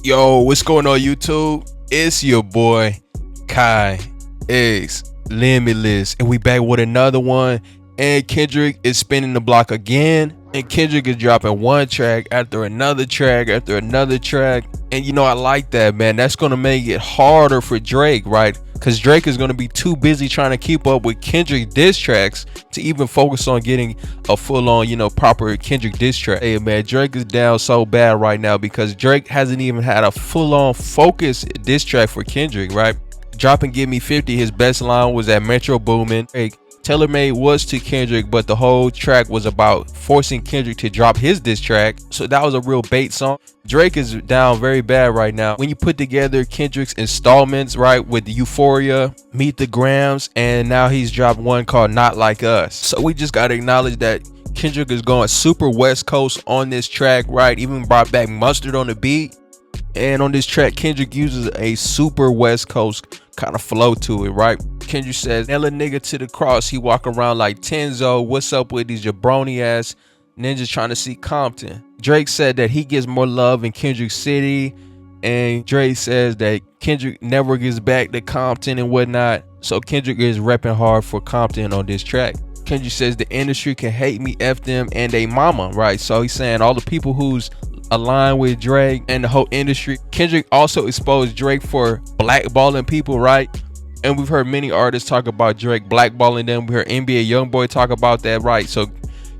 Yo, what's going on YouTube? It's your boy Kai X Limitless, and we back with another one. And Kendrick is spinning the block again, and Kendrick is dropping one track after another track after another track. And you know, I like that, man. That's gonna make it harder for Drake, right? Because Drake is gonna be too busy trying to keep up with Kendrick diss tracks to even focus on getting a full-on, proper Kendrick diss track. Hey man, Drake is down so bad right now because Drake hasn't even had a full-on focus diss track for Kendrick, right? Dropping Give Me 50, his best line was at Metro Boomin. Tailor-Made was to Kendrick, but the whole track was about forcing Kendrick to drop his diss track. So that was a real bait song. Drake is down very bad right now. When you put together Kendrick's installments, right, with Euphoria, Meet the Grams, and now he's dropped one called Not Like Us. So we just gotta acknowledge that Kendrick is going super West Coast on this track, right? Even brought back Mustard on the beat. And on this track, Kendrick uses a super West Coast kind of flow to it, right? Kendrick says, nail a nigga to the cross, he walk around like Tenzo. What's up with these jabroni ass ninjas trying to see Compton? Drake said that he gets more love in Kendrick City, and Drake says that Kendrick never gets back to Compton and whatnot. So Kendrick is repping hard for Compton on this track. Kendrick says the industry can hate me, F them and they mama, right? So he's saying all the people who's aligned with Drake and the whole industry. Kendrick also exposed Drake for blackballing people, right? And we've heard many artists talk about Drake blackballing them. We heard NBA Youngboy talk about that, right? So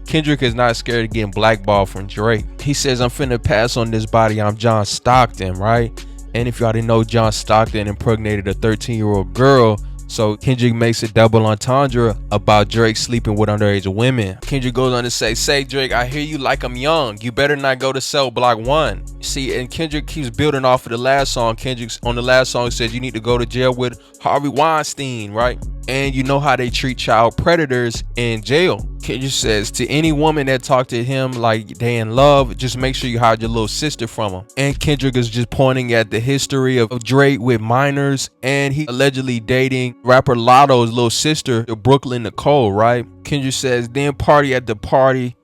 Kendrick is not scared of getting blackballed from Drake. He says, I'm finna pass on this body, I'm John Stockton, right? And if y'all didn't know, John Stockton impregnated a 13-year-old girl. So Kendrick makes a double entendre about Drake sleeping with underage women. Kendrick goes on to say Drake, I hear you like I'm young. You better not go to Cell Block 1. See, and Kendrick keeps building off of the last song. Kendrick's on the last song says you need to go to jail with Harvey Weinstein, right? And you know how they treat child predators in jail. Kendrick says to any woman that talk to him like they in love, just make sure you hide your little sister from him. And Kendrick is just pointing at the history of Drake with minors, and he allegedly dating rapper Lotto's little sister, Brooklyn Nicole, right? Kendrick says then party at the party,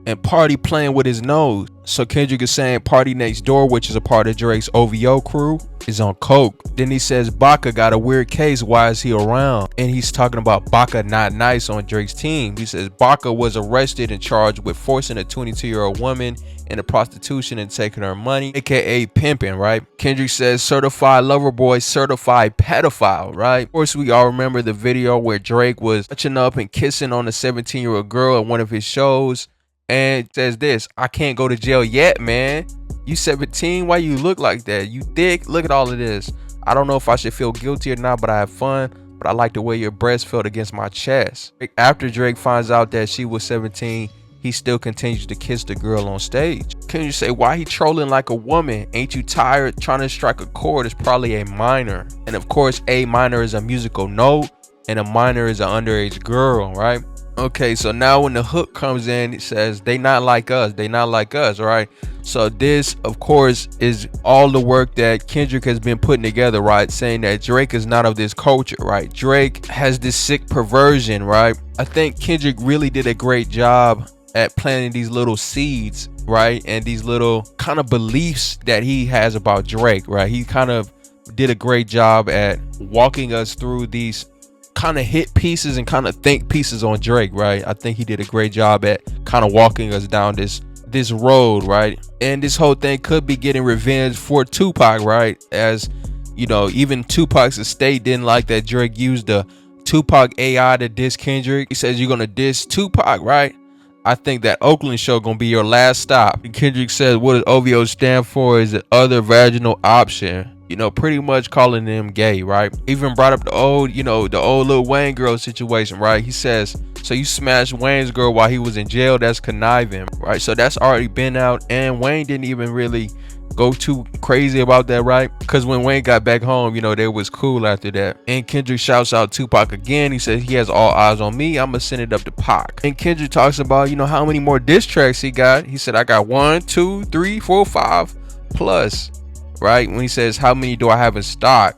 and party playing with his nose. So Kendrick is saying Party Next Door, which is a part of Drake's OVO crew, is on coke. Then he says Baca got a weird case, why is he around? And he's talking about Baca not nice on Drake's team. He says Baca was arrested and charged with forcing a 22-year-old woman into prostitution and taking her money, aka pimping, right? Kendrick says certified lover boy, certified pedophile, right? Of course, we all remember the video where Drake was touching up and kissing on a 17-year-old girl at one of his shows. And says this, I can't go to jail yet, man. You 17, why you look like that? You thick, look at all of this. I don't know if I should feel guilty or not, but I have fun. But I like the way your breast felt against my chest. After Drake finds out that she was 17, he still continues to kiss the girl on stage. Can you say, why he trolling like a woman? Ain't you tired? Trying to strike a chord is probably a minor. And of course, a minor is a musical note, and a minor is an underage girl, right? Okay, so now when the hook comes in, it says they not like us, they not like us, right? So this, of course, is all the work that Kendrick has been putting together, right? Saying that Drake is not of this culture, right? Drake has this sick perversion, right? I think Kendrick really did a great job at planting these little seeds, right? And these little kind of beliefs that he has about Drake, right? He kind of did a great job at walking us through these kind of hit pieces and kind of think pieces on Drake, right? I think he did a great job at kind of walking us down this road, right? And this whole thing could be getting revenge for Tupac, right? As you know, even Tupac's estate didn't like that Drake used the Tupac AI to diss Kendrick. He says you're gonna diss Tupac, right? I think that Oakland show gonna be your last stop. And Kendrick says what does OVO stand for is the other vaginal option. You know, pretty much calling them gay, right? Even brought up the old, the old Lil Wayne girl situation, right? He says, so you smashed Wayne's girl while he was in jail, that's conniving, right? So that's already been out, and Wayne didn't even really go too crazy about that, right? Because when Wayne got back home, they was cool after that. And Kendrick shouts out Tupac again. He says he has all eyes on me, I'm gonna send it up to Pac. And Kendrick talks about, how many more diss tracks he got. He said, I got 1, 2, 3, 4, 5 plus. Right? When he says, how many do I have in stock?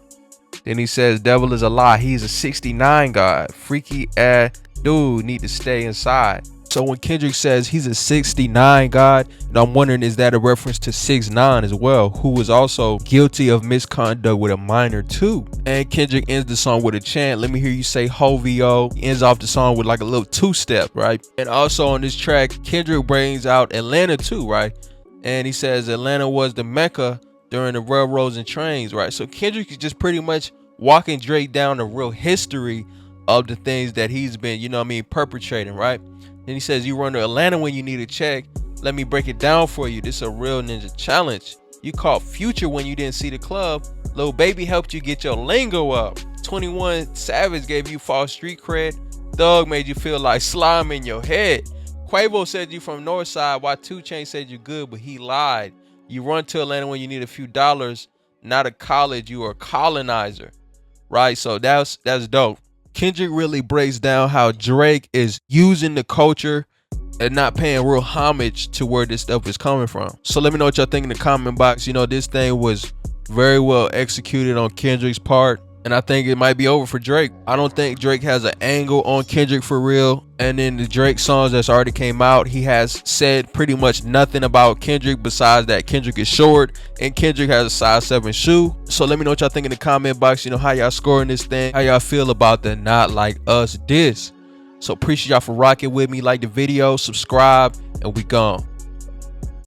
Then he says, devil is a lie. He's a 69 god. Freaky ass dude need to stay inside. So when Kendrick says he's a 69 God, and I'm wondering, is that a reference to 6ix9ine as well, who was also guilty of misconduct with a minor too? And Kendrick ends the song with a chant, "Let me hear you say Hovio." He ends off the song with like a little two-step, right? And also on this track, Kendrick brings out Atlanta too, right? And he says Atlanta was the Mecca during the railroads and trains, right? So Kendrick is just pretty much walking Drake down the real history of the things that he's been, perpetrating, right? Then he says, you run to Atlanta when you need a check. Let me break it down for you. This is a real ninja challenge. You caught Future when you didn't see the club. Lil Baby helped you get your lingo up. 21 Savage gave you false street cred. Thug made you feel like slime in your head. Quavo said you from Northside, while 2 Chainz said you good, but he lied. You run to Atlanta when you need a few dollars, not a college. You are a colonizer, right? So that's dope. Kendrick really breaks down how Drake is using the culture and not paying real homage to where this stuff is coming from. So let me know what y'all think in the comment box. This thing was very well executed on Kendrick's part, and I think it might be over for Drake. I don't think Drake has an angle on Kendrick for real. And in the Drake songs that's already came out, he has said pretty much nothing about Kendrick besides that Kendrick is short and Kendrick has a size 7 shoe. So let me know what y'all think in the comment box. How y'all scoring this thing, how y'all feel about the Not Like Us diss. So appreciate y'all for rocking with me. Like the video, subscribe, and we gone.